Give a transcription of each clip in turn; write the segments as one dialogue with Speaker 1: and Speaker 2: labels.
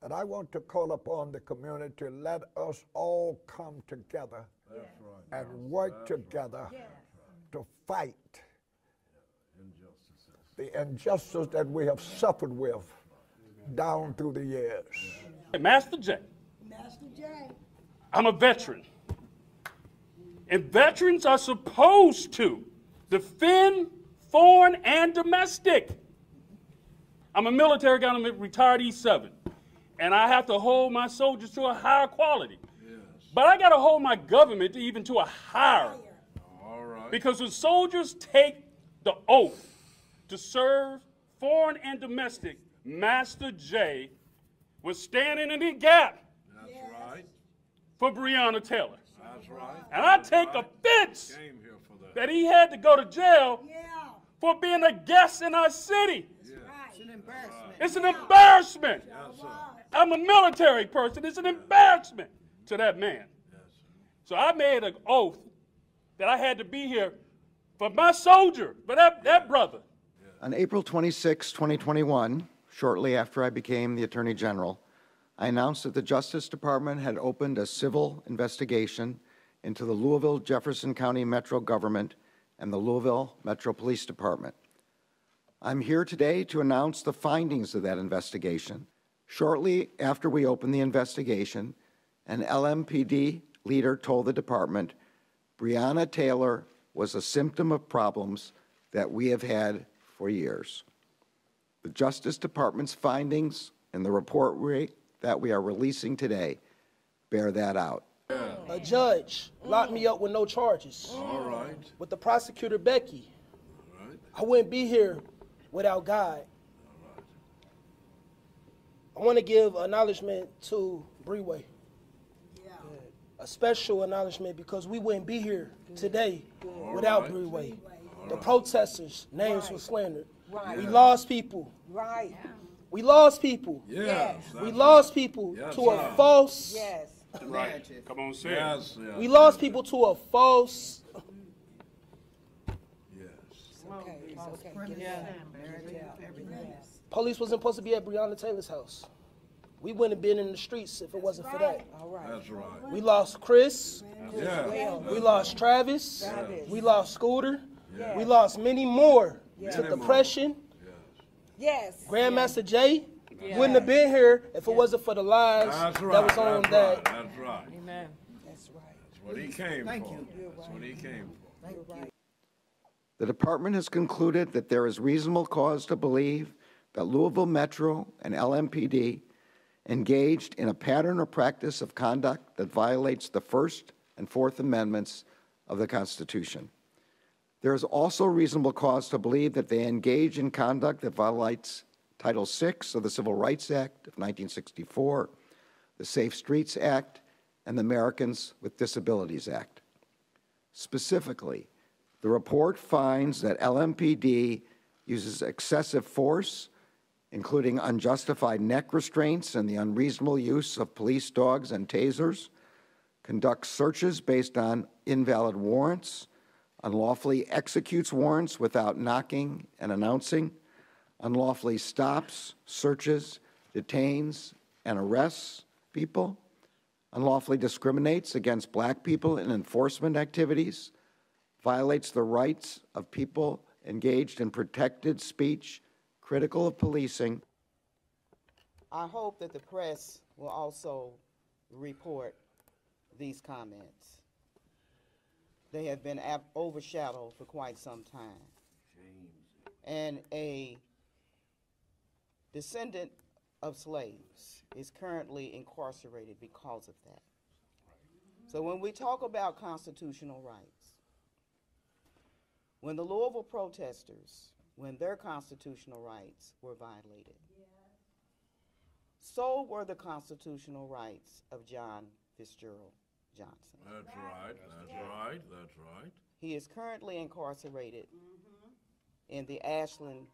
Speaker 1: And I want to call upon the community, let us all come together and work together to fight the injustice that we have suffered with down through the years.
Speaker 2: Master J.
Speaker 3: Master J.
Speaker 2: I'm a veteran. And veterans are supposed to defend foreign and domestic. I'm a military guy, I'm a retired E7. And I have to hold my soldiers to a higher quality. Yes. But I got to hold my government even to a higher. All right. Because when soldiers take the oath to serve foreign and domestic, Master J was standing in the gap. That's right. For Breonna Taylor. That's right. And I take offense that he had to go to jail for being a guest in our city.
Speaker 3: That's right. It's an embarrassment.
Speaker 2: It's an embarrassment. Yes, I'm a military person. It's an embarrassment to that man. So I made an oath that I had to be here for my soldier, for that brother.
Speaker 4: On April 26, 2021, shortly after I became the Attorney General, I announced that the Justice Department had opened a civil investigation into the Louisville Jefferson County Metro Government and the Louisville Metro Police Department. I'm here today to announce the findings of that investigation. Shortly after we opened the investigation, an LMPD leader told the department Breonna Taylor was a symptom of problems that we have had for years. The Justice Department's findings and the report that we are releasing today bear that out.
Speaker 5: A judge locked me up with no charges.
Speaker 6: All right.
Speaker 5: With the prosecutor, Becky.
Speaker 6: All right.
Speaker 5: I wouldn't be here without God. I want to give acknowledgement to Breonna. A special acknowledgement because we wouldn't be here today without Breonna. The protesters' names were slandered.
Speaker 3: Right.
Speaker 5: We lost people.
Speaker 3: Right.
Speaker 5: We lost people.
Speaker 6: Yes.
Speaker 5: We lost people to a false.
Speaker 3: Yes.
Speaker 2: Right. Come on, say
Speaker 6: Yes.
Speaker 2: it.
Speaker 5: We lost people to a false.
Speaker 6: Yes.
Speaker 3: Okay. Okay. Yeah.
Speaker 5: Police wasn't supposed to be at Breonna Taylor's house. We wouldn't have been in the streets if it wasn't for that.
Speaker 3: All right.
Speaker 6: That's right.
Speaker 5: We lost Chris.
Speaker 6: Yeah.
Speaker 5: We lost Travis. We lost Scooter.
Speaker 3: Yeah.
Speaker 5: We lost many more to depression.
Speaker 3: Yes.
Speaker 5: Grandmaster J wouldn't have been here if it wasn't for the lies
Speaker 6: That's right.
Speaker 5: that was on
Speaker 6: That's
Speaker 5: that.
Speaker 6: right. That's right.
Speaker 3: Amen. That's right.
Speaker 6: That's what he came for. That's what he came for.
Speaker 4: The department has concluded that there is reasonable cause to believe that Louisville Metro and LMPD engaged in a pattern or practice of conduct that violates the First and Fourth Amendments of the Constitution. There is also reasonable cause to believe that they engage in conduct that violates Title VI of the Civil Rights Act of 1964, the Safe Streets Act, and the Americans with Disabilities Act. Specifically, the report finds that LMPD uses excessive force, including unjustified neck restraints and the unreasonable use of police dogs and tasers, conducts searches based on invalid warrants, unlawfully executes warrants without knocking and announcing, unlawfully stops, searches, detains, and arrests people, unlawfully discriminates against black people in enforcement activities, violates the rights of people engaged in protected speech, critical of policing.
Speaker 7: I hope that the press will also report these comments. They have been overshadowed for quite some time. And a descendant of slaves is currently incarcerated because of that. So when we talk about constitutional rights, when the Louisville protesters, when their constitutional rights were violated, so were the constitutional rights of John Fitzgerald Johnson.
Speaker 6: That's right. That's right. That's right.
Speaker 7: He is currently incarcerated in the Ashland,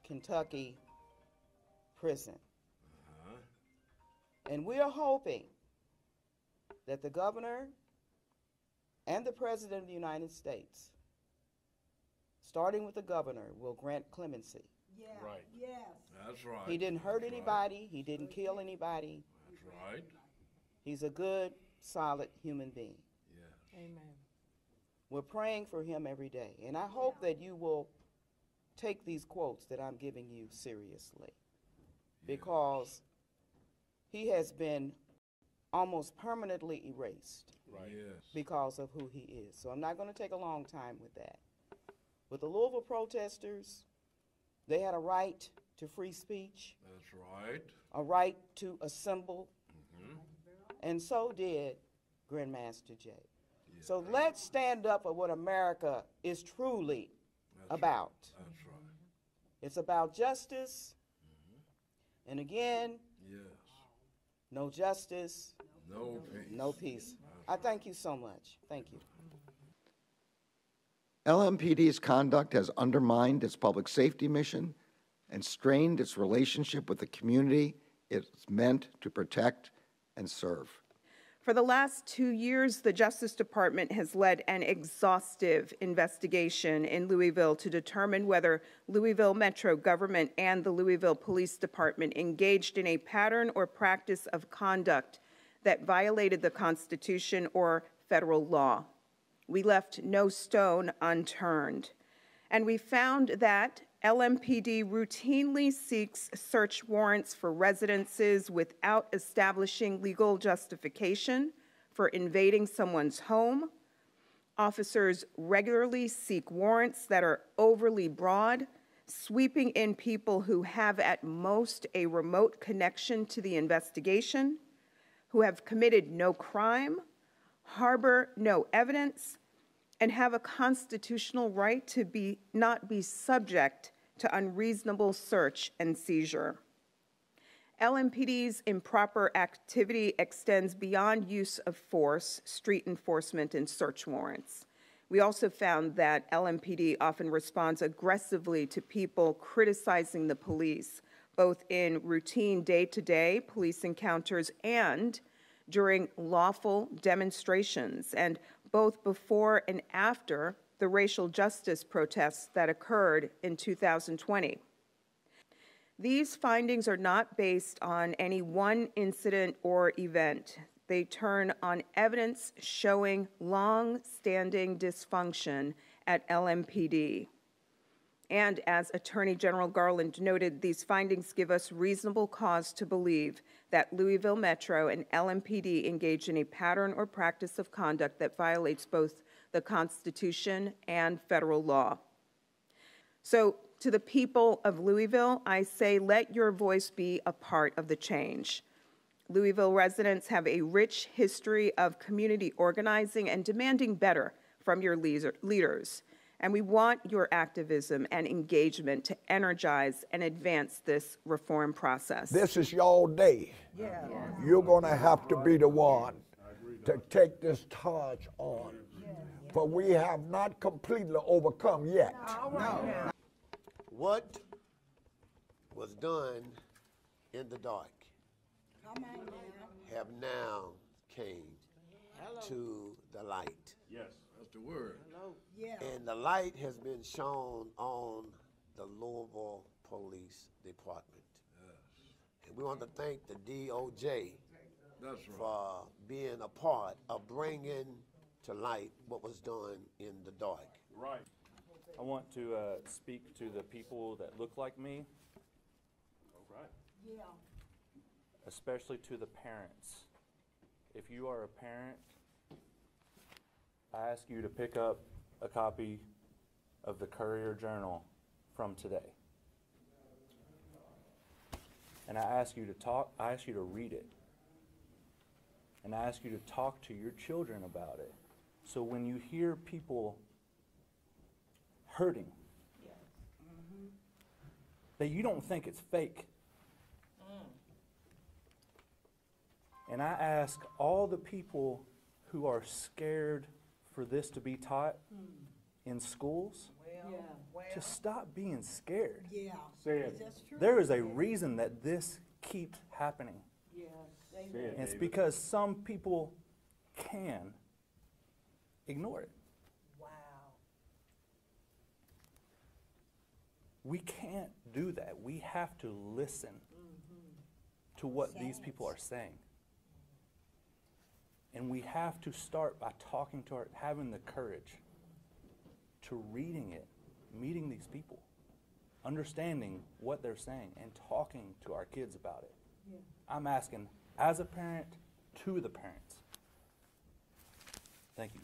Speaker 7: Kentucky prison. And we are hoping that the governor and the president of the United States, starting with the governor, will grant clemency.
Speaker 2: Right.
Speaker 3: Yes.
Speaker 6: That's right.
Speaker 7: He didn't hurt
Speaker 6: That's right.
Speaker 7: anybody. He didn't kill anybody.
Speaker 6: That's right.
Speaker 7: He's a good, solid human being.
Speaker 6: Yeah.
Speaker 3: Amen.
Speaker 7: We're praying for him every day. And I hope that you will take these quotes that I'm giving you seriously, because he has been almost permanently erased
Speaker 2: Right.
Speaker 6: Yes.
Speaker 7: because of who he is. So I'm not going to take a long time with that. With the Louisville protesters, they had a right to free speech,
Speaker 6: That's right.
Speaker 7: a right to assemble, and so did Grandmaster Jay. So let's stand up for what America is truly about.
Speaker 6: That's right.
Speaker 7: It's about justice, and again,
Speaker 6: Yes.
Speaker 7: no justice,
Speaker 6: No peace.
Speaker 7: no peace. I thank you so much. Thank you.
Speaker 4: LMPD's conduct has undermined its public safety mission and strained its relationship with the community it's meant to protect and serve.
Speaker 8: For the last 2 years, the Justice Department has led an exhaustive investigation in Louisville to determine whether Louisville Metro government and the Louisville Police Department engaged in a pattern or practice of conduct that violated the Constitution or federal law. We left no stone unturned, and we found that LMPD routinely seeks search warrants for residences without establishing legal justification for invading someone's home. Officers regularly seek warrants that are overly broad, sweeping in people who have at most a remote connection to the investigation, who have committed no crime, harbor no evidence, and have a constitutional right to not be subject to unreasonable search and seizure. LMPD's improper activity extends beyond use of force, street enforcement, and search warrants. We also found that LMPD often responds aggressively to people criticizing the police, both in routine day-to-day police encounters and during lawful demonstrations, and both before and after the racial justice protests that occurred in 2020. These findings are not based on any one incident or event. They turn on evidence showing long-standing dysfunction at LMPD. And as Attorney General Garland noted, these findings give us reasonable cause to believe that Louisville Metro and LMPD engage in a pattern or practice of conduct that violates both the Constitution and federal law. So to the people of Louisville, I say, let your voice be a part of the change. Louisville residents have a rich history of community organizing and demanding better from your leaders. And we want your activism and engagement to energize and advance this reform process.
Speaker 1: This is your day.
Speaker 3: Yeah.
Speaker 1: You're going to have to be the one to take this charge on. For we have not completely overcome yet.
Speaker 3: No.
Speaker 9: What was done in the dark
Speaker 3: Come on now.
Speaker 9: have now came to the light.
Speaker 2: Yes.
Speaker 6: That's the word.
Speaker 3: Yeah.
Speaker 9: And the light has been shown on the Louisville Police Department. And we want to thank the DOJ
Speaker 6: That's right.
Speaker 9: for being a part of bringing to light what was done in the dark.
Speaker 2: Right.
Speaker 10: I want to speak to the people that look like me,
Speaker 2: All right.
Speaker 3: Yeah.
Speaker 10: especially to the parents. If you are a parent, I ask you to pick up a copy of the Courier Journal from today. And I ask you to read it. And I ask you to talk to your children about it. So when you hear people hurting, that you don't think it's fake. And I ask all the people who are scared for this to be taught in schools to stop being scared.
Speaker 3: Yeah.
Speaker 2: Say it.
Speaker 3: That's true.
Speaker 10: There is a reason that this keeps happening.
Speaker 3: Yes.
Speaker 2: Say it,
Speaker 10: And it's
Speaker 2: David.
Speaker 10: because some people can ignore it.
Speaker 3: Wow.
Speaker 10: We can't do that. We have to listen to what these people are saying. And we have to start by talking to having the courage to reading it, meeting these people, understanding what they're saying, and talking to our kids about it. Yeah. I'm asking, as a parent, to the parents. Thank you.